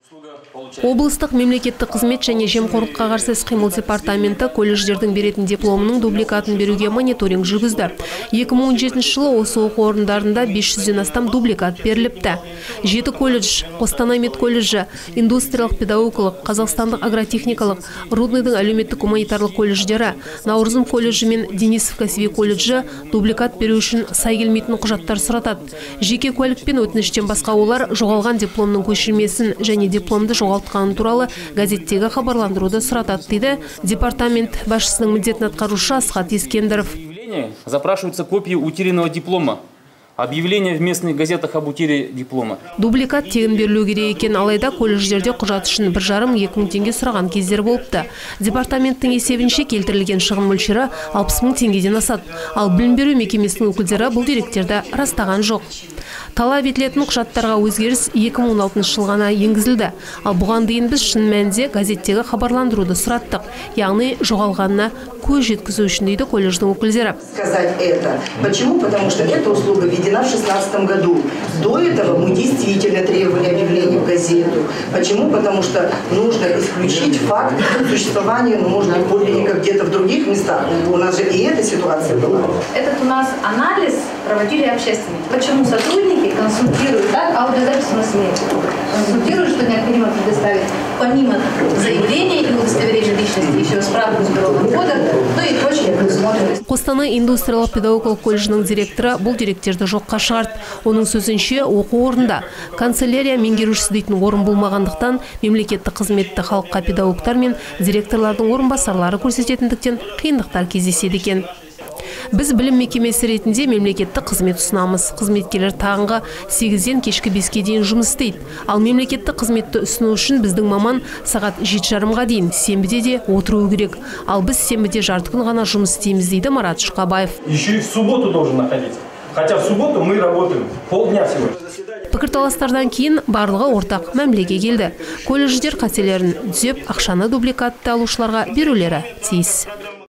Облыстық мемлекеттік қызмет және жемқорлыққа қарсы іс-қимыл департаменті колледждердің беретін дипломының дубликатын беруге мониторинг жүргізді. 2017 жылы осы оқу орындарында 500-ден астам дубликат беріліпті. 7 колледж, Қостанай медколледжі, индустриялық педагогикалық, Қазақстандық агротехникалық, Рудныйдың әлеуметтік гуманитарлық колледждері, Наурызым колледжі мен Денисов кәсіби колледжі дубликат беру үшін сай келмейтін құжаттар сұратады. Жеке куәлік пен өтініштен басқа олар жоғалған дипломның көшірмесін және дипломды жоғалтқаны туралы газеттегі хабарландыруды сұратады, дейді департамент басшысының міндетін атқарушы Асхат Ескендіров. Запрашиваются копии утерянного диплома. Объявление в местных газетах об утере диплома. Дубликат тегін берілу керек екен, алайда колледждерде құжат үшін 1,5-2 мың теңге сұраған кездер болыпты. Департаменттің есебінше келтірілген шығын мөлшері 60 мың теңгеден асады. Ал білім беру мекемесінің өкілдері бұл деректерді растаған жоқ. Талап етілетін құжаттарға өзгеріс 2016 жыл ғана енгізілді. Ал бұған дейін біз шын мәнінде газеттегі хабарландыруды сұраттық, яғни жоғалғанына көз жеткізу үшін, дейді колледждің өкілдері. Сказать это. Почему? Потому что эта услуга введена в 2016 году. До этого мы действительно требовали объявления в газету. Почему? Потому что нужно исключить факт существования, может быть, подлинников где-то в других местах. У нас же и эта ситуация была. Этот у нас анализ проводили общественники. Почему сотрудники консультируют, так, аудиозапись у нас нет. Консультируют, что необходимо предоставить помимо заявления и удостоверения личности еще справку с Уголовного кодекса, ну и прочее предусмотрено. Қостанай индустриялық педагогикалық колледжінің директоры бұл деректерді жоққа шығарды. Оның сөзінше, оқу орнында канцелярия меңгерушісі дейтін орын болмағандықтан мемлекеттік қызметті халыққа педагогтар мен директорлардың орынбасарлары көрсететіндіктен қиындықтар кездеседі екен. Біз білім мекемесі ретінде мемлекеттік қызмет ұсынамыз. Қызметкерлер таңғы 8-ден кешкі 5-ке дейін жұмыс істейді. Ал мемлекеттік қызметті ұсыну үшін біздің маман сағат 7:30-ға дейін сенбіде де отыруы керек. Ал біз сенбіде жарты күн ғана жұмыс істейміз, дейді Марат Шұқабаев. Еще и в субботу должен находиться. Хотя в субботу мы работаем полдня всего. Пікірталастардан кейін барлығы ортақ мәмілеге келді. Колледждер қателерін түзеп, ақшаны дубликатты алушыларға берулері тиіс.